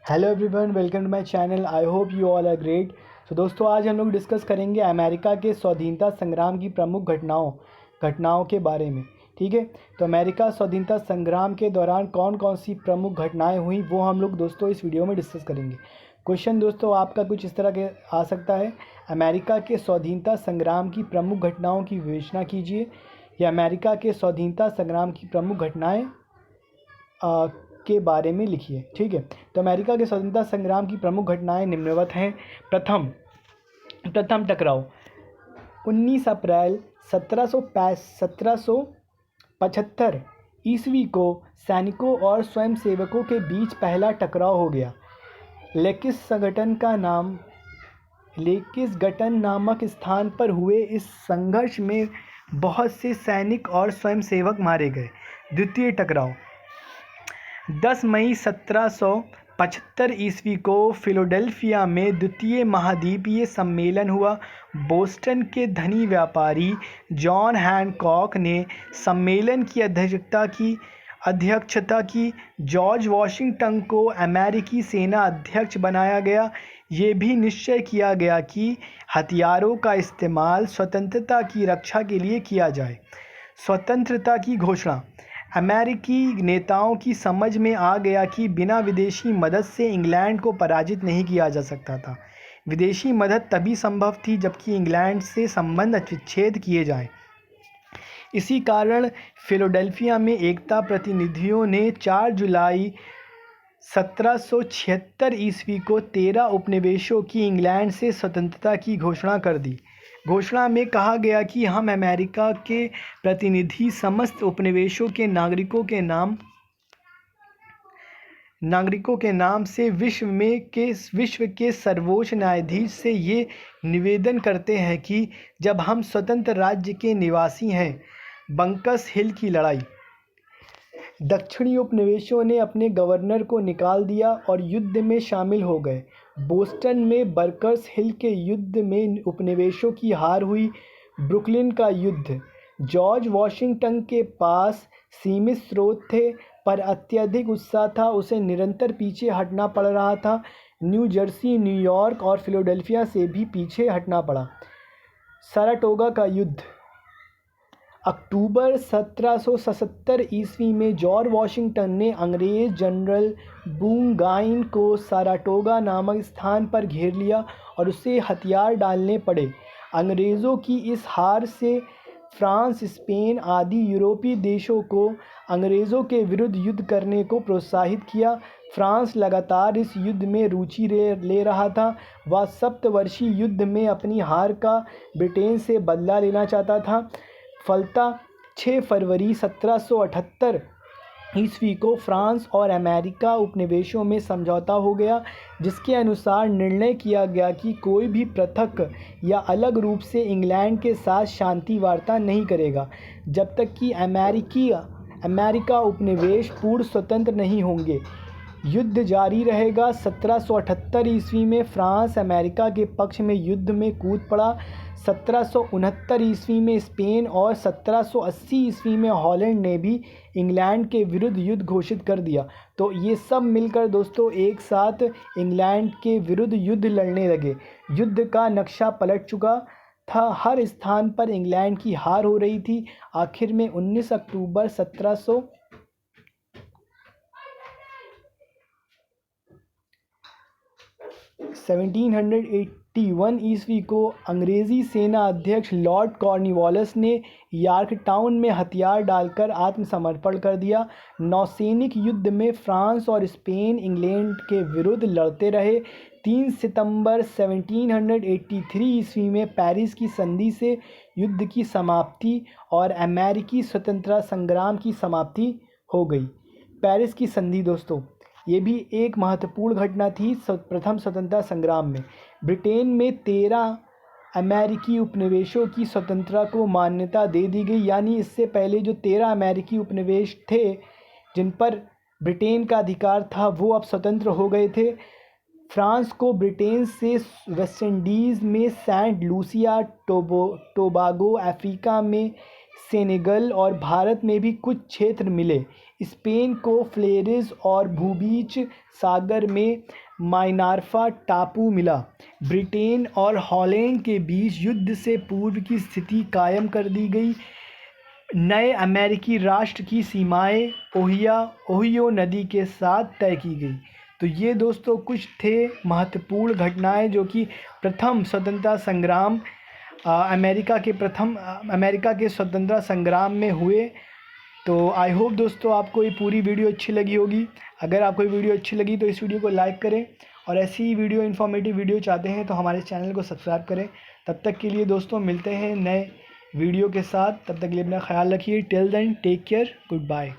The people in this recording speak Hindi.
Hello everyone, welcome to my channel. I hope you all are great. तो दोस्तों, आज हम लोग डिस्कस करेंगे अमेरिका के स्वाधीनता संग्राम की प्रमुख घटनाओं के बारे में। ठीक है, तो अमेरिका स्वाधीनता संग्राम के दौरान कौन कौन सी प्रमुख घटनाएं हुई वो हम लोग दोस्तों इस वीडियो में डिस्कस करेंगे। क्वेश्चन दोस्तों आपका कुछ इस तरह के आ सकता है, अमेरिका के स्वाधीनता संग्राम की प्रमुख घटनाओं की विवेचना कीजिए, या अमेरिका के स्वाधीनता संग्राम की प्रमुख घटनाएं के बारे में लिखिए। ठीक है, तो अमेरिका के स्वतंत्रता संग्राम की प्रमुख घटनाएं निम्नवत हैं। प्रथम टकराव 19 अप्रैल 1775 ईस्वी को सैनिकों और स्वयंसेवकों के बीच पहला टकराव हो गया। लेकिस गटन नामक स्थान पर हुए इस संघर्ष में बहुत से सैनिक और स्वयंसेवक मारे गए। द्वितीय टकराव 10 मई 1775 ईस्वी को फिलाडेल्फिया में द्वितीय महाद्वीपीय सम्मेलन हुआ। बोस्टन के धनी व्यापारी जॉन हैनकॉक ने सम्मेलन की अध्यक्षता की। जॉर्ज वाशिंगटन को अमेरिकी सेना अध्यक्ष बनाया गया। ये भी निश्चय किया गया कि हथियारों का इस्तेमाल स्वतंत्रता की रक्षा के लिए किया जाए। स्वतंत्रता की घोषणा अमेरिकी नेताओं की समझ में आ गया कि बिना विदेशी मदद से इंग्लैंड को पराजित नहीं किया जा सकता था। विदेशी मदद तभी संभव थी जबकि इंग्लैंड से संबंध विच्छेद किए जाएं। इसी कारण फिलाडेल्फिया में एकता प्रतिनिधियों ने 4 जुलाई 1776 ईस्वी को 13 उपनिवेशों की इंग्लैंड से स्वतंत्रता की घोषणा कर दी। घोषणा में कहा गया कि हम अमेरिका के प्रतिनिधि समस्त उपनिवेशों के नागरिकों के नाम से विश्व के सर्वोच्च न्यायाधीश से ये निवेदन करते हैं कि जब हम स्वतंत्र राज्य के निवासी हैं। बंकस हिल की लड़ाई दक्षिणी उपनिवेशों ने अपने गवर्नर को निकाल दिया और युद्ध में शामिल हो गए। बोस्टन में बंकर्स हिल के युद्ध में उपनिवेशों की हार हुई। ब्रुकलिन का युद्ध जॉर्ज वाशिंगटन के पास सीमित स्रोत थे पर अत्यधिक उत्साह था, उसे निरंतर पीछे हटना पड़ रहा था। न्यू जर्सी, न्यूयॉर्क और फिलाडेल्फिया से भी पीछे हटना पड़ा। सराटोगा का युद्ध अक्टूबर 1777 ईस्वी में जॉर्ज वाशिंगटन ने अंग्रेज जनरल बुरगाइन को सराटोगा नामक स्थान पर घेर लिया और उसे हथियार डालने पड़े। अंग्रेज़ों की इस हार से फ्रांस, स्पेन आदि यूरोपीय देशों को अंग्रेज़ों के विरुद्ध युद्ध करने को प्रोत्साहित किया। फ्रांस लगातार इस युद्ध में रुचि ले रहा था। वह सप्तवर्षीय युद्ध में अपनी हार का ब्रिटेन से बदला लेना चाहता था। फलतः 6 फरवरी 1778 ईस्वी को फ्रांस और अमेरिका उपनिवेशों में समझौता हो गया, जिसके अनुसार निर्णय किया गया कि कोई भी पृथक या अलग रूप से इंग्लैंड के साथ शांति वार्ता नहीं करेगा जब तक कि अमेरिका उपनिवेश पूर्ण स्वतंत्र नहीं होंगे। युद्ध जारी रहेगा। 1778 ईस्वी में फ्रांस अमेरिका के पक्ष में युद्ध में कूद पड़ा। 1769 ईस्वी में स्पेन और 1780 ईस्वी में हॉलैंड ने भी इंग्लैंड के विरुद्ध युद्ध घोषित कर दिया। तो ये सब मिलकर दोस्तों एक साथ इंग्लैंड के विरुद्ध युद्ध लड़ने लगे। युद्ध का नक्शा पलट चुका था। हर स्थान पर इंग्लैंड की हार हो रही थी। आखिर में 19 अक्टूबर 1781 ईस्वी को अंग्रेज़ी सेना अध्यक्ष लॉर्ड कॉर्नवालिस ने यॉर्कटाउन में हथियार डालकर आत्मसमर्पण कर दिया। नौसैनिक युद्ध में फ्रांस और स्पेन इंग्लैंड के विरुद्ध लड़ते रहे। 3 सितंबर 1783 ईस्वी में पेरिस की संधि से युद्ध की समाप्ति और अमेरिकी स्वतंत्रता संग्राम की समाप्ति हो गई। पेरिस की संधि दोस्तों ये भी एक महत्वपूर्ण घटना थी प्रथम स्वतंत्रता संग्राम में। ब्रिटेन में 13 अमेरिकी उपनिवेशों की स्वतंत्रता को मान्यता दे दी गई, यानी इससे पहले जो 13 अमेरिकी उपनिवेश थे जिन पर ब्रिटेन का अधिकार था वो अब स्वतंत्र हो गए थे। फ्रांस को ब्रिटेन से वेस्ट इंडीज़ में सेंट लूसिया, टोबागो, अफ्रीका में सेनेगल और भारत में भी कुछ क्षेत्र मिले। स्पेन को फ्लेरिस और भूमध्य सागर में माइनार्फा टापू मिला। ब्रिटेन और हॉलैंड के बीच युद्ध से पूर्व की स्थिति कायम कर दी गई। नए अमेरिकी राष्ट्र की सीमाएं ओहियो नदी के साथ तय की गई। तो ये दोस्तों कुछ थे महत्वपूर्ण घटनाएं जो कि प्रथम स्वतंत्रता संग्राम अमेरिका के स्वतंत्रता संग्राम में हुए। तो आई होप दोस्तों आपको ये पूरी वीडियो अच्छी लगी होगी। अगर आपको ये वीडियो अच्छी लगी तो इस वीडियो को लाइक करें, और ऐसी ही वीडियो इन्फॉर्मेटिव वीडियो चाहते हैं तो हमारे चैनल को सब्सक्राइब करें। तब तक के लिए दोस्तों मिलते हैं नए वीडियो के साथ। तब तक के लिए अपना ख्याल रखिए। Till then take care, good bye.